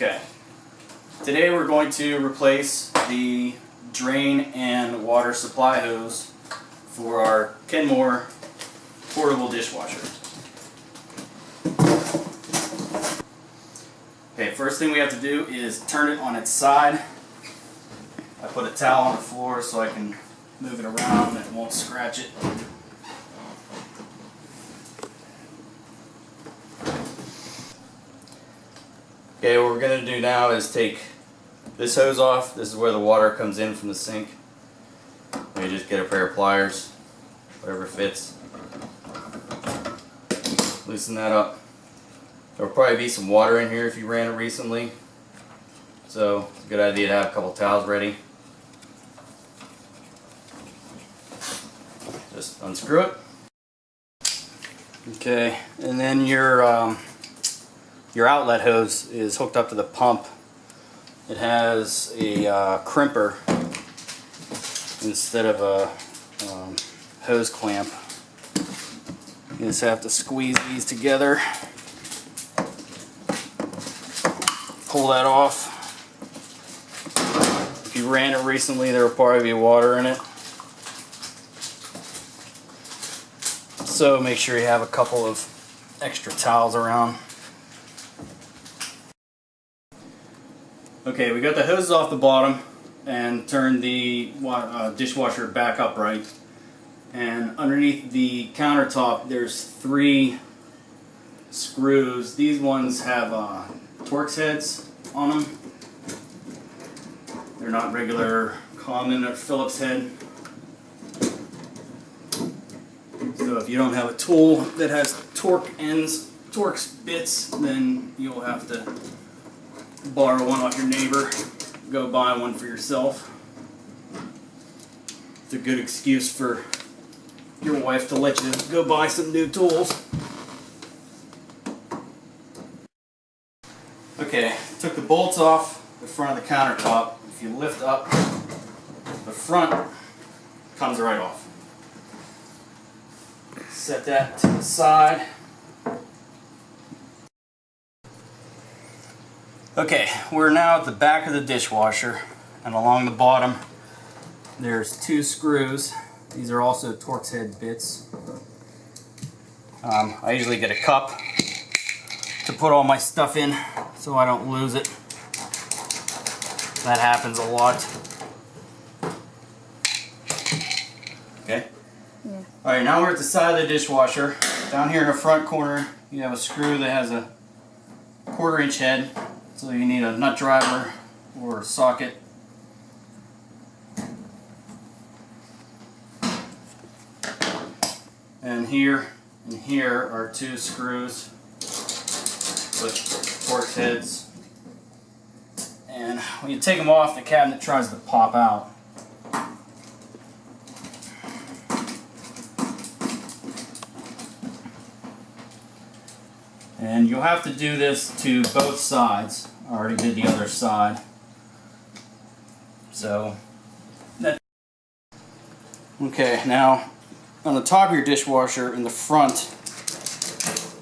Okay, today we're going to replace the drain and water supply hose for our Kenmore portable dishwasher. Okay, first thing we have to do is turn it on its side. I put a towel on the floor so I can move it around and it won't scratch it. Okay, what we're going to do now is take this hose off. This is where the water comes in from the sink. You just get a pair of pliers, whatever fits. Loosen that up. There'll probably be some water in here if you ran it recently. So it's a good idea to have a couple towels ready. Just unscrew it. Okay, and then your outlet hose is hooked up to the pump. It has a crimper instead of a hose clamp. You just have to squeeze these together. Pull that off. If you ran it recently, there will probably be water in it. So make sure you have a couple of extra towels around. Okay, we got the hoses off the bottom and turned the dishwasher back upright. And underneath the countertop, there's 3 screws. These ones have Torx heads on them. They're not regular common or Phillips head. So if you don't have a tool that has Torx bits, then you'll have to borrow one off your neighbor. Go buy one for yourself. It's a good excuse for your wife to let you go buy some new tools. Okay, took the bolts off the front of the countertop. If you lift up, the front comes right off. Set that to the side. Okay, we're now at the back of the dishwasher, and along the bottom there's 2 screws. These are also Torx head bits. I usually get a cup to put all my stuff in so I don't lose it. That happens a lot. Okay. Yeah. Alright, now we're at the side of the dishwasher. Down here in the front corner you have a screw that has a 1/4 inch head. So you need a nut driver or a socket. And here and here are 2 screws with Torx heads. And when you take them off, the cabinet tries to pop out. And you'll have to do this to both sides. I already did the other side. So, okay, now on the top of your dishwasher in the front,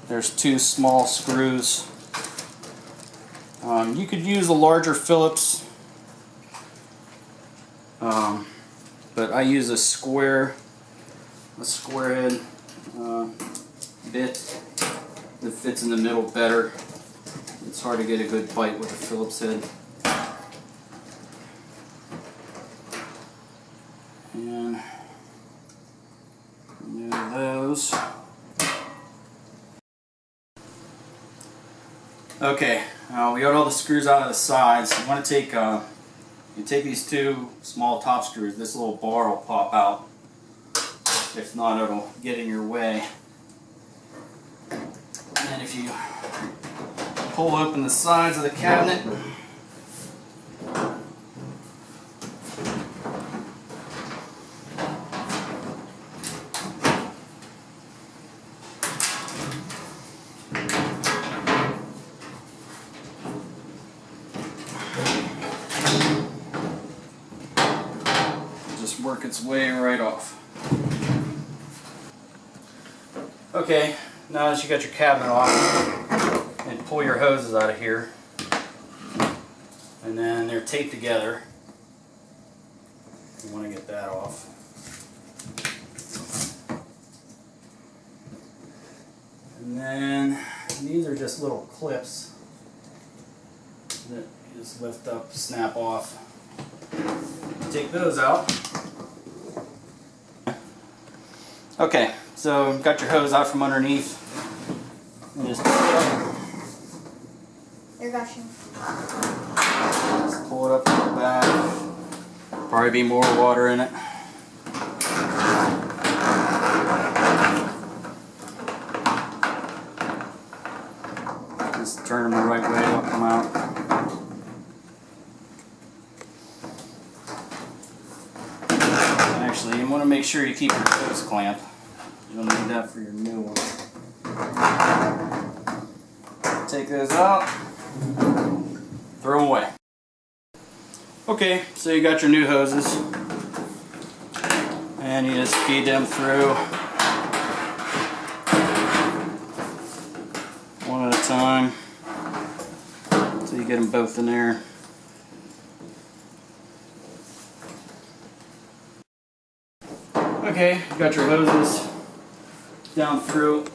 there's 2 small screws. You could use a larger Phillips, but I use a square head bit that fits in the middle better. It's hard to get a good bite with a Phillips head. And remove those. Okay, we got all the screws out of the sides. You want to take you take these 2 small top screws. This little bar will pop out. If not, it'll get in your way. And if you pull open the sides of the cabinet, just work its way right off. Okay, now that you got your cabinet off, and pull your hoses out of here. and then they're taped together. You want to get that off. And then these are just little clips that you just lift up, snap off. Take those out. Okay, so got your hose out from underneath. And just pull it up. There, got you. Just pull it up to the back. Probably be more water in it. Just turn them the right way, they'll come out. Actually, you want to make sure you keep your hose clamp. You'll need that for your new one. Take those out, throw them away. Okay, so you got your new hoses, and you just feed them through one at a time, so you get them both in there. Okay, you got your hoses down through.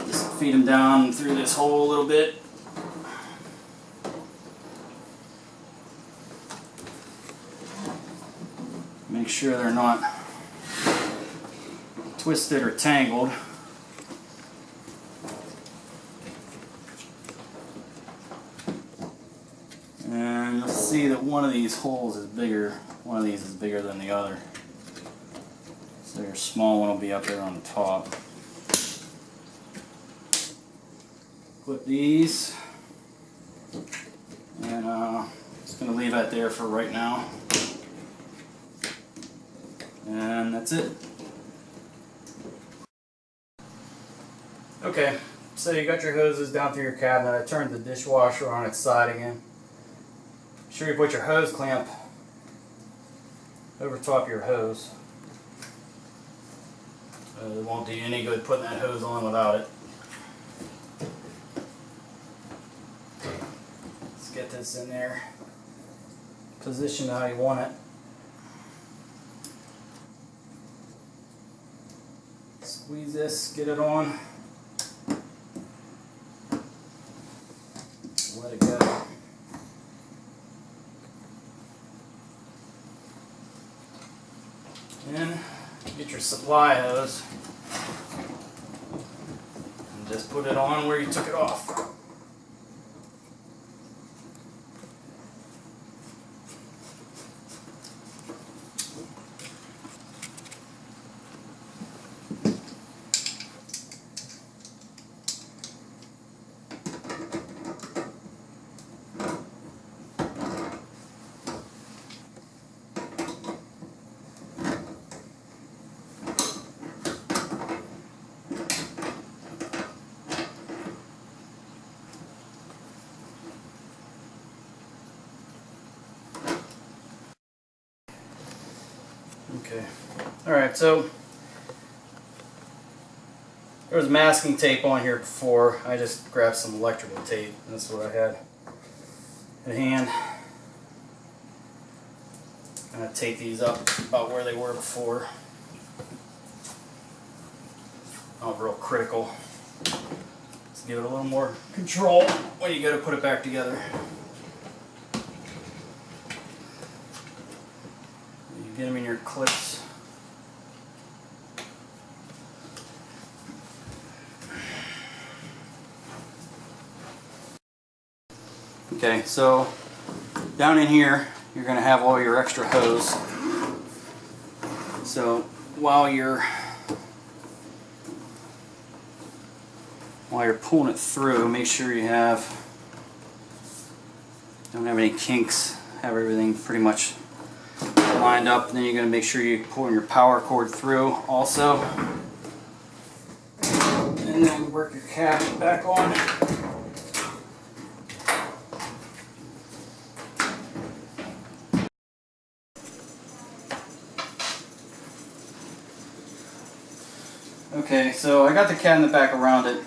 Just feed them down through this hole a little bit. Make sure they're not twisted or tangled. And you'll see that one of these holes is bigger, one of these is bigger than the other. So your small one will be up there on the top. Clip these, and just going to leave that there for right now. And that's it. Okay, so you got your hoses down through your cabinet. I turned the dishwasher on its side again. Be sure you put your hose clamp over top of your hose. It won't do you any good putting that hose on without it. Let's get this in there, positioned how you want it. Squeeze this, get it on. Let it go. And get your supply hose and just put it on where you took it off. Okay. Alright, so there was masking tape on here before. I just grabbed some electrical tape. That's what I had at hand. I'm going to tape these up about where they were before. Not real critical. Let's give it a little more control when you go to put it back together. Get them in your clips. Okay, so down in here you're going to have all your extra hose. So while you're pulling it through, make sure you don't have any kinks, have everything pretty much lined up. And then you're going to make sure you're pulling your power cord through also. And then work your cabinet back on. Okay, so I got the cabinet back around it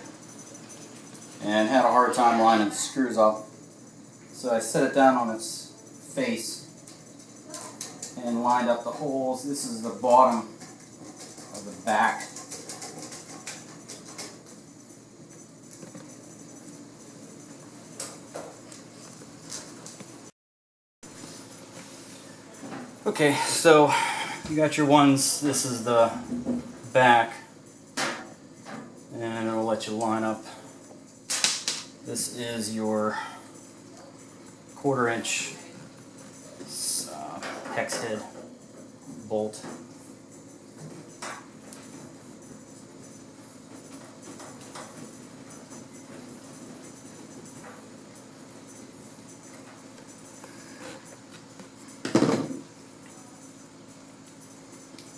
and had a hard time lining the screws up. So I set it down on its face and lined up the holes. This is the bottom of the back. Okay, so you got your ones. This is the back, and it'll let you line up. This is your 1/4 inch hex head bolt.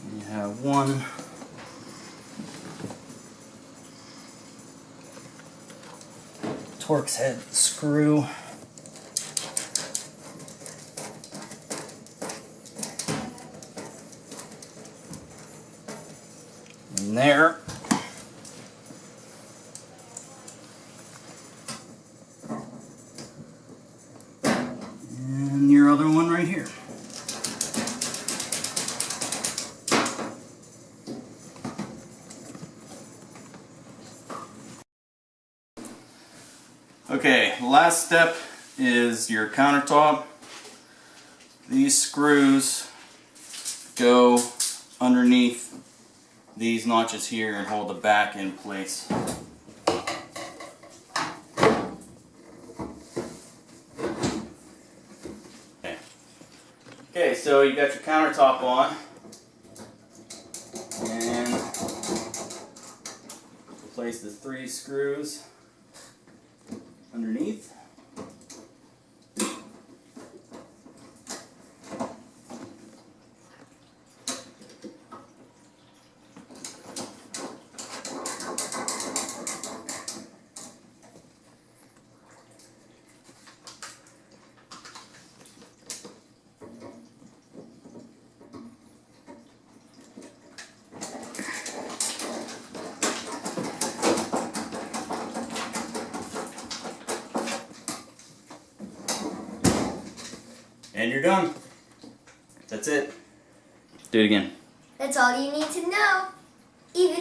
And you have one Torx head screw. In there. And your other one right here. Okay, last step is your countertop. These screws go underneath these notches here and hold the back in place. Okay, so you got your countertop on, and place the 3 screws underneath. And you're done. That's it. Do it again. That's all you need to know. Even